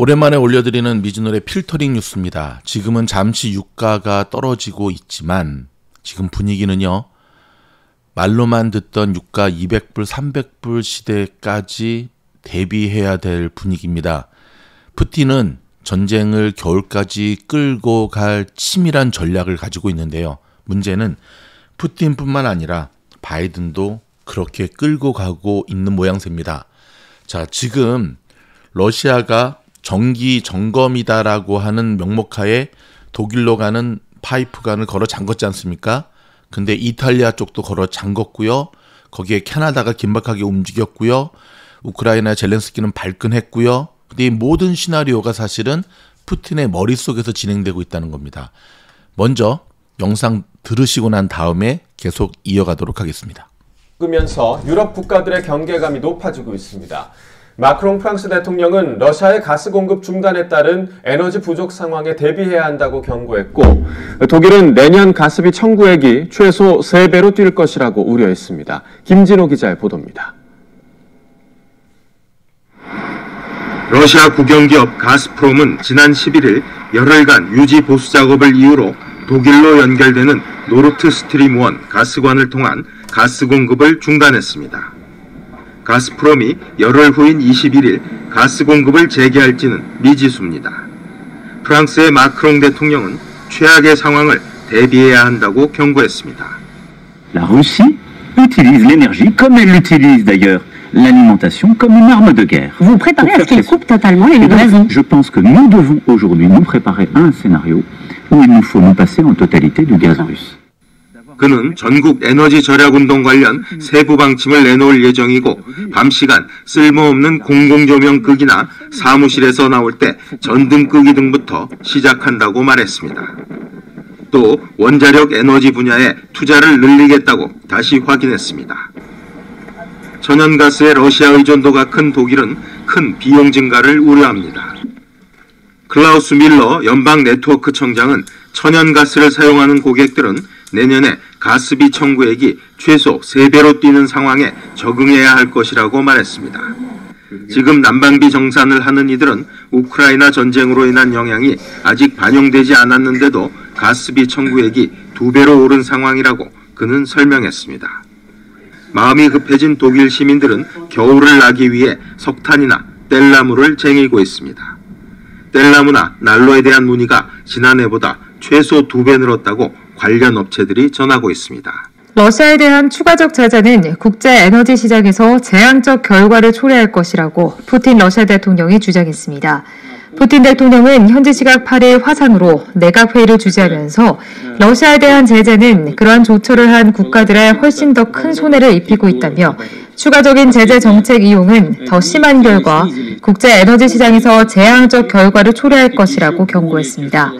오랜만에 올려드리는 미즈노래 필터링 뉴스입니다. 지금은 잠시 유가가 떨어지고 있지만 지금 분위기는요. 말로만 듣던 유가 200불, 300불 시대까지 대비해야 될 분위기입니다. 푸틴은 전쟁을 겨울까지 끌고 갈 치밀한 전략을 가지고 있는데요. 문제는 푸틴뿐만 아니라 바이든도 그렇게 끌고 가고 있는 모양새입니다. 자, 지금 러시아가 정기 점검이다라고 하는 명목하에 독일로 가는 파이프관을 걸어 잠궜지 않습니까? 근데 이탈리아 쪽도 걸어 잠궜고요. 거기에 캐나다가 긴박하게 움직였고요. 우크라이나 젤렌스키는 발끈했고요. 근데 이 모든 시나리오가 사실은 푸틴의 머릿속에서 진행되고 있다는 겁니다. 먼저 영상 들으시고 난 다음에 계속 이어가도록 하겠습니다. 그러면서 유럽 국가들의 경계감이 높아지고 있습니다. 마크롱 프랑스 대통령은 러시아의 가스 공급 중단에 따른 에너지 부족 상황에 대비해야 한다고 경고했고, 독일은 내년 가스비 청구액이 최소 3배로 뛸 것이라고 우려했습니다. 김진호 기자의 보도입니다. 러시아 국영기업 가스프롬은 지난 11일 열흘간 유지 보수 작업을 이유로 독일로 연결되는 노르트 스트림 1 가스관을 통한 가스 공급을 중단했습니다. 가스프롬이 열흘 후인 21일 가스 공급을 재개할지는 미지수입니다. 프랑스의 마크롱 대통령은 최악의 상황을 대비해야 한다고 경고했습니다. La Russie utilise l'énergie comme elle utilise d'ailleurs l'alimentation comme une arme de guerre. Vous préparez à ce qu'elle coupe totalement les livraisons? Je pense que nous devons aujourd'hui nous préparer à un scénario où il nous faut nous passer en totalité du gaz russe. 그는 전국 에너지 절약 운동 관련 세부 방침을 내놓을 예정이고, 밤 시간 쓸모없는 공공조명 끄기나 사무실에서 나올 때 전등 끄기 등부터 시작한다고 말했습니다. 또 원자력 에너지 분야에 투자를 늘리겠다고 다시 확인했습니다. 천연가스의 러시아 의존도가 큰 독일은 큰 비용 증가를 우려합니다. 클라우스 밀러 연방 네트워크 청장은 천연가스를 사용하는 고객들은 내년에 가스비 청구액이 최소 3배로 뛰는 상황에 적응해야 할 것이라고 말했습니다. 지금 난방비 정산을 하는 이들은 우크라이나 전쟁으로 인한 영향이 아직 반영되지 않았는데도 가스비 청구액이 2배로 오른 상황이라고 그는 설명했습니다. 마음이 급해진 독일 시민들은 겨울을 나기 위해 석탄이나 뗄나무를 쟁이고 있습니다. 뗄나무나 난로에 대한 문의가 지난해보다 최소 2배 늘었다고 관련 업체들이 전하고 있습니다. 러시아에 대한 추가적 제재는 국제 에너지 시장에서 재앙적 결과를 초래할 것이라고 푸틴 러시아 대통령이 주장했습니다. 푸틴 대통령은 현지 시각 8일 화상으로 내각회의를 주재하면서 러시아에 대한 제재는 그러한 조처를 한 국가들에 훨씬 더 큰 손해를 입히고 있다며, 추가적인 제재 정책 이용은 더 심한 결과 국제 에너지 시장에서 재앙적 결과를 초래할 것이라고 경고했습니다.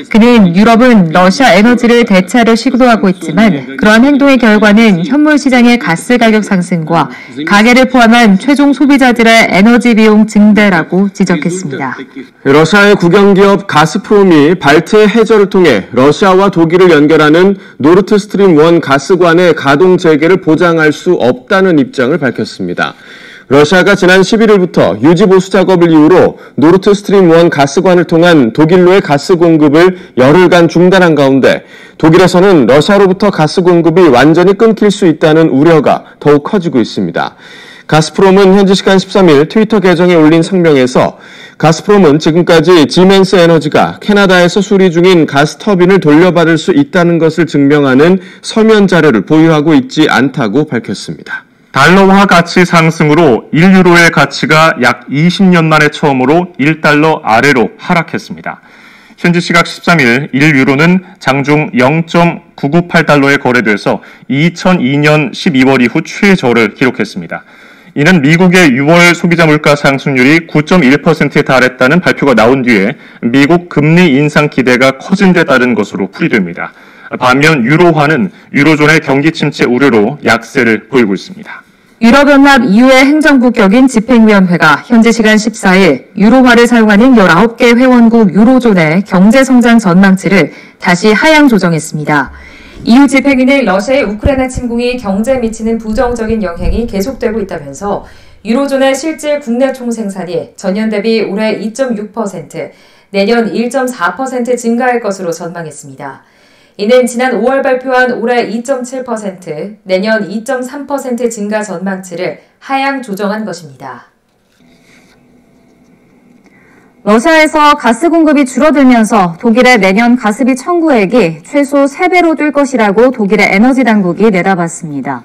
그는 유럽은 러시아 에너지를 대체하려 시도하고 있지만 그러한 행동의 결과는 현물 시장의 가스 가격 상승과 가계를 포함한 최종 소비자들의 에너지 비용 증대라고 지적했습니다. 러시아의 국영기업 가스프롬이 발트해 해저를 통해 러시아와 독일을 연결하는 노르트 스트림 1 가스관의 가동 재개를 보장할 수 없다는 입장을 밝혔습니다. 러시아가 지난 11일부터 유지 보수 작업을 이유로 노르트 스트림 1 가스관을 통한 독일로의 가스 공급을 열흘간 중단한 가운데, 독일에서는 러시아로부터 가스 공급이 완전히 끊길 수 있다는 우려가 더욱 커지고 있습니다. 가스프롬은 현지 시간 13일 트위터 계정에 올린 성명에서 가스프롬은 지금까지 지멘스 에너지가 캐나다에서 수리 중인 가스 터빈을 돌려받을 수 있다는 것을 증명하는 서면 자료를 보유하고 있지 않다고 밝혔습니다. 달러화 가치 상승으로 1유로의 가치가 약 20년 만에 처음으로 1달러 아래로 하락했습니다. 현지 시각 13일 1유로는 장중 0.998달러에 거래돼서 2002년 12월 이후 최저를 기록했습니다. 이는 미국의 6월 소비자 물가 상승률이 9.1%에 달했다는 발표가 나온 뒤에 미국 금리 인상 기대가 커진 데 따른 것으로 풀이됩니다. 반면 유로화는 유로존의 경기 침체 우려로 약세를 보이고 있습니다. 유럽연합 EU의 행정부 격인 집행위원회가 현지 시간 14일 유로화를 사용하는 19개 회원국 유로존의 경제성장 전망치를 다시 하향 조정했습니다. EU 집행위는 러시아의 우크라이나 침공이 경제에 미치는 부정적인 영향이 계속되고 있다면서 유로존의 실질 국내 총생산이 전년 대비 올해 2.6%, 내년 1.4% 증가할 것으로 전망했습니다. 이는 지난 5월 발표한 올해 2.7%, 내년 2.3% 증가 전망치를 하향 조정한 것입니다. 러시아에서 가스 공급이 줄어들면서 독일의 내년 가스비 청구액이 최소 3배로 뛸 것이라고 독일의 에너지 당국이 내다봤습니다.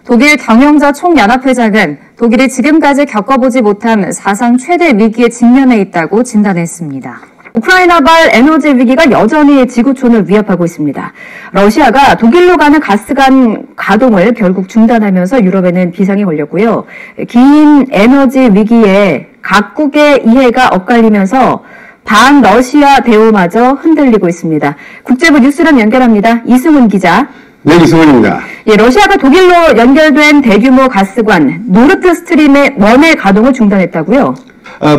독일 경영자 총연합회장은 독일이 지금까지 겪어보지 못한 사상 최대 위기에 직면해 있다고 진단했습니다. 우크라이나발 에너지 위기가 여전히 지구촌을 위협하고 있습니다. 러시아가 독일로 가는 가스관 가동을 결국 중단하면서 유럽에는 비상이 걸렸고요. 긴 에너지 위기에 각국의 이해가 엇갈리면서 반러시아 대우마저 흔들리고 있습니다. 국제부 뉴스랑 연결합니다. 이승훈 기자. 네, 이승훈입니다. 예, 러시아가 독일로 연결된 대규모 가스관 노르트 스트림의 원의 가동을 중단했다고요?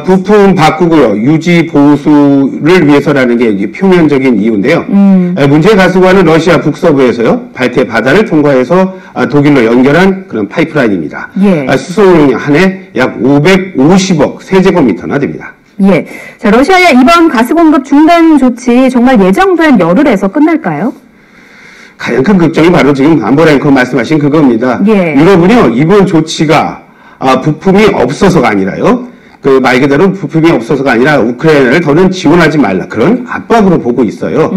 부품 바꾸고요. 유지 보수를 위해서라는 게 이제 표면적인 이유인데요. 문제의 가스관은 러시아 북서부에서요. 발트해 바다를 통과해서 독일로 연결한 그런 파이프라인입니다. 예. 수송용량 한 해 약 550억 세제곱미터나 됩니다. 예. 자, 러시아의 이번 가스 공급 중단 조치 정말 예정된 열흘에서 끝날까요? 가장 큰 걱정이 바로 지금 안보 랭커 말씀하신 그겁니다. 예. 유럽은요, 이번 조치가 부품이 없어서가 아니라요. 그 말 그대로 부품이 없어서가 아니라 우크라이나를 더는 지원하지 말라 그런 압박으로 보고 있어요.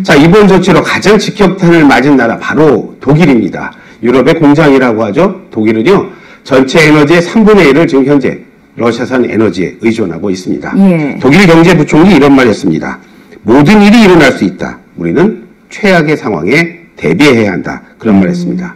자, 이번 조치로 가장 직격탄을 맞은 나라 바로 독일입니다. 유럽의 공장이라고 하죠. 독일은요, 전체 에너지의 3분의 1을 지금 현재 러시아산 에너지에 의존하고 있습니다. 예. 독일 경제부총리 이런 말했습니다. 모든 일이 일어날 수 있다. 우리는 최악의 상황에 대비해야 한다. 그런 말했습니다.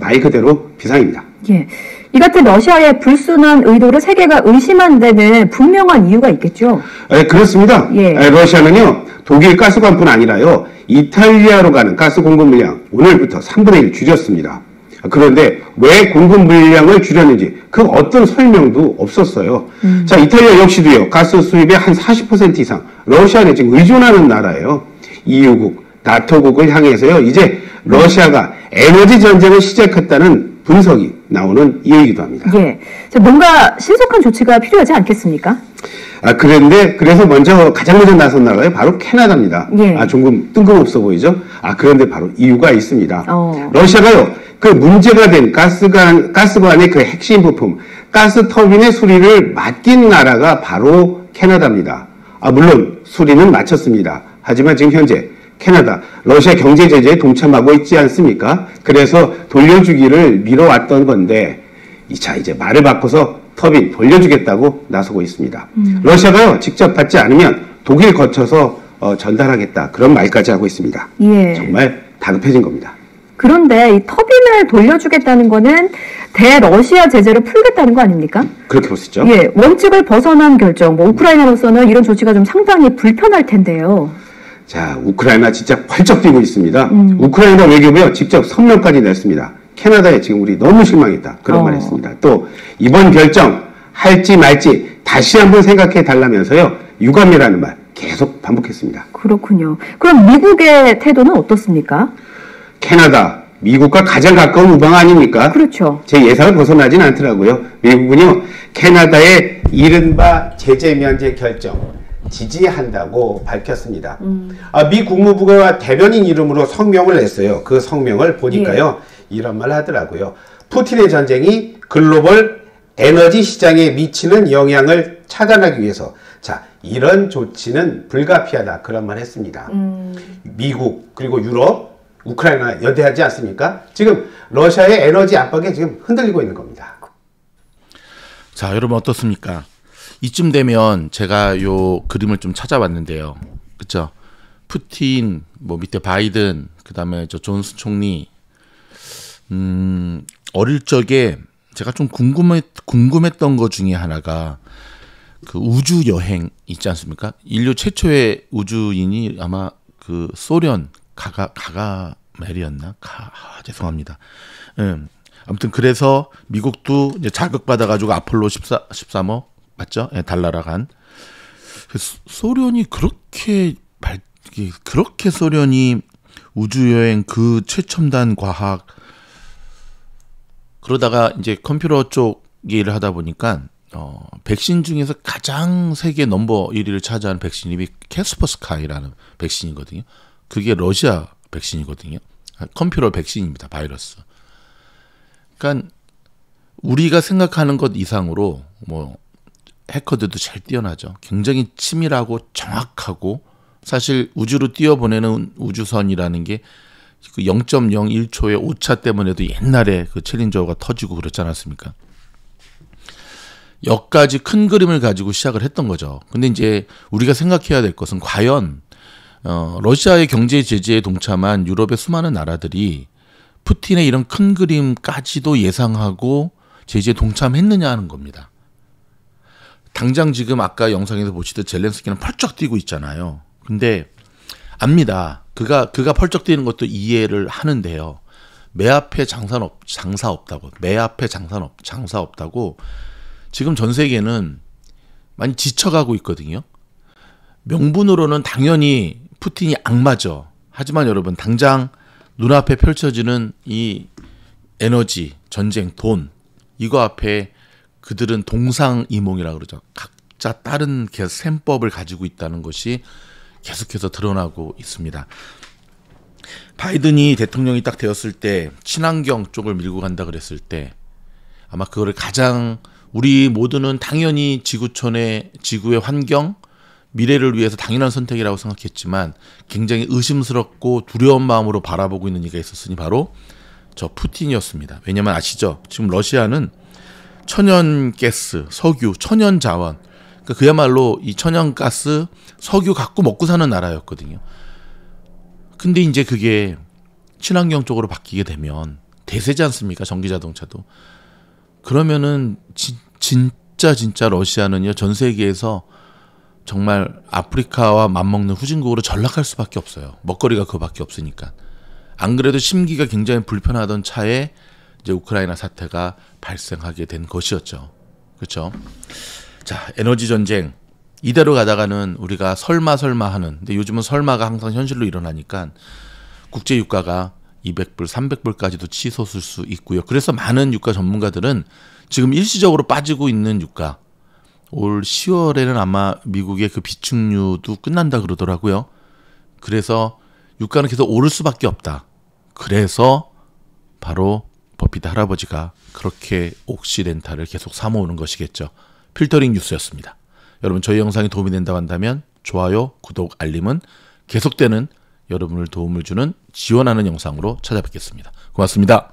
말 그대로 비상입니다. 예. 이 같은 러시아의 불순한 의도를 세계가 의심한 데는 분명한 이유가 있겠죠? 그렇습니다. 예. 러시아는요, 독일 가스관뿐 아니라요, 이탈리아로 가는 가스 공급 물량 오늘부터 3분의 1 줄였습니다. 그런데 왜 공급 물량을 줄였는지 그 어떤 설명도 없었어요. 자, 이탈리아 역시도요, 가스 수입의 한 40% 이상 러시아에 지금 의존하는 나라예요. EU국, 나토국을 향해서요, 이제 러시아가 에너지 전쟁을 시작했다는 분석이 나오는 이유이기도 합니다. 예. 자, 뭔가 신속한 조치가 필요하지 않겠습니까? 그런데 그래서 가장 먼저 나선 나라가 바로 캐나다입니다. 예. 조금 뜬금없어 보이죠? 그런데 바로 이유가 있습니다. 러시아가요, 그 문제가 된 가스관의 그 핵심 부품, 가스 터빈의 수리를 맡긴 나라가 바로 캐나다입니다. 물론 수리는 마쳤습니다. 하지만 지금 현재 캐나다, 러시아 경제 제재에 동참하고 있지 않습니까? 그래서 돌려주기를 미뤄왔던 건데, 이제 말을 바꿔서 터빈 돌려주겠다고 나서고 있습니다. 러시아가요, 직접 받지 않으면 독일 거쳐서 전달하겠다. 그런 말까지 하고 있습니다. 예. 정말 다급해진 겁니다. 그런데 이 터빈을 돌려주겠다는 거는 대러시아 제재를 풀겠다는 거 아닙니까? 그렇게 볼 수 있죠. 예. 원칙을 벗어난 결정, 우크라이나로서는 이런 조치가 좀 상당히 불편할 텐데요. 자, 우크라이나 진짜 펄쩍 뛰고 있습니다. 우크라이나 외교부요, 직접 성명까지 냈습니다. 캐나다에 지금 우리 너무 실망했다. 그런 말 했습니다. 또, 이번 결정, 할지 말지 다시 한번 생각해 달라면서요, 유감이라는 말 계속 반복했습니다. 그렇군요. 그럼 미국의 태도는 어떻습니까? 캐나다, 미국과 가장 가까운 우방 아닙니까? 그렇죠. 제 예상을 벗어나진 않더라고요. 미국은요, 캐나다의 이른바 제재 면제 결정, 지지한다고 밝혔습니다. 미 국무부가 대변인 이름으로 성명을 냈어요. 그 성명을 보니까요, 이런 말 하더라고요. 푸틴의 전쟁이 글로벌 에너지 시장에 미치는 영향을 차단하기 위해서, 자, 이런 조치는 불가피하다. 그런 말 했습니다. 미국, 그리고 유럽, 우크라이나 연대하지 않습니까? 지금 러시아의 에너지 압박에 지금 흔들리고 있는 겁니다. 자, 여러분 어떻습니까? 이쯤 되면 제가 요 그림을 좀 찾아봤는데요. 그쵸? 푸틴, 밑에 바이든, 그 다음에 존슨 총리, 어릴 적에 제가 좀 궁금했던 것 중에 하나가 그 우주 여행 있지 않습니까? 인류 최초의 우주인이 아마 그 소련 가가멜이었나? 죄송합니다. 아무튼 그래서 미국도 이제 자극받아가지고 아폴로 13호 맞죠? 달나라 간. 소련이 그렇게 소련이 우주여행 그 최첨단 과학 그러다가 이제 컴퓨터 쪽 얘기를 하다 보니까 백신 중에서 가장 세계 넘버 1위를 차지하는 백신이 캐스퍼스카이라는 백신이거든요. 그게 러시아 백신이거든요. 컴퓨터 백신입니다. 바이러스. 그러니까 우리가 생각하는 것 이상으로 뭐 해커들도 잘 뛰어나죠. 굉장히 치밀하고 정확하고 사실 우주로 띄워보내는 우주선이라는 게 그 0.01초의 오차 때문에도 옛날에 그 챌린저가 터지고 그렇지 않았습니까? 여기까지 큰 그림을 가지고 시작을 했던 거죠. 근데 이제 우리가 생각해야 될 것은 과연 러시아의 경제 제재에 동참한 유럽의 수많은 나라들이 푸틴의 이런 큰 그림까지도 예상하고 제재에 동참했느냐 하는 겁니다. 당장 지금 아까 영상에서 보시듯 젤렌스키는 펄쩍 뛰고 있잖아요. 근데 압니다. 그가 펄쩍 뛰는 것도 이해를 하는데요. 매 앞에 장사 없다고. 매 앞에 장사 없다고. 지금 전 세계는 많이 지쳐가고 있거든요. 명분으로는 당연히 푸틴이 악마죠. 하지만 여러분 당장 눈앞에 펼쳐지는 이 에너지, 전쟁, 돈 이거 앞에 그들은 동상이몽이라고 그러죠. 각자 다른 셈법을 가지고 있다는 것이 계속해서 드러나고 있습니다. 바이든이 대통령이 딱 되었을 때 친환경 쪽을 밀고 간다 그랬을 때 아마 그거를 가장 우리 모두는 당연히 지구의 환경, 미래를 위해서 당연한 선택이라고 생각했지만 굉장히 의심스럽고 두려운 마음으로 바라보고 있는 이가 있었으니 바로 저 푸틴이었습니다. 왜냐면 아시죠? 지금 러시아는 천연가스, 석유, 천연자원 그러니까 그야말로 이 천연가스, 석유 갖고 먹고 사는 나라였거든요. 근데 이제 그게 친환경 쪽으로 바뀌게 되면 대세지 않습니까? 전기자동차도. 그러면은 진짜 러시아는요 전 세계에서 정말 아프리카와 맞먹는 후진국으로 전락할 수밖에 없어요. 먹거리가 그거밖에 없으니까. 안 그래도 심기가 굉장히 불편하던 차에 이제 우크라이나 사태가 발생하게 된 것이었죠. 그렇죠? 자, 에너지 전쟁 이대로 가다가는 우리가 설마 하는 근데 요즘은 설마가 항상 현실로 일어나니까 국제 유가가 200불, 300불까지도 치솟을 수 있고요. 그래서 많은 유가 전문가들은 지금 일시적으로 빠지고 있는 유가 올 10월에는 아마 미국의 그 비축류도 끝난다 그러더라고요. 그래서 유가는 계속 오를 수밖에 없다. 그래서 바로 버피트 할아버지가 그렇게 옥시덴탈을 계속 사모으는 것이겠죠. 필터링 뉴스였습니다. 여러분 저희 영상이 도움이 된다고 한다면 좋아요, 구독, 알림은 계속되는 여러분을 도움을 주는 지원하는 영상으로 찾아뵙겠습니다. 고맙습니다.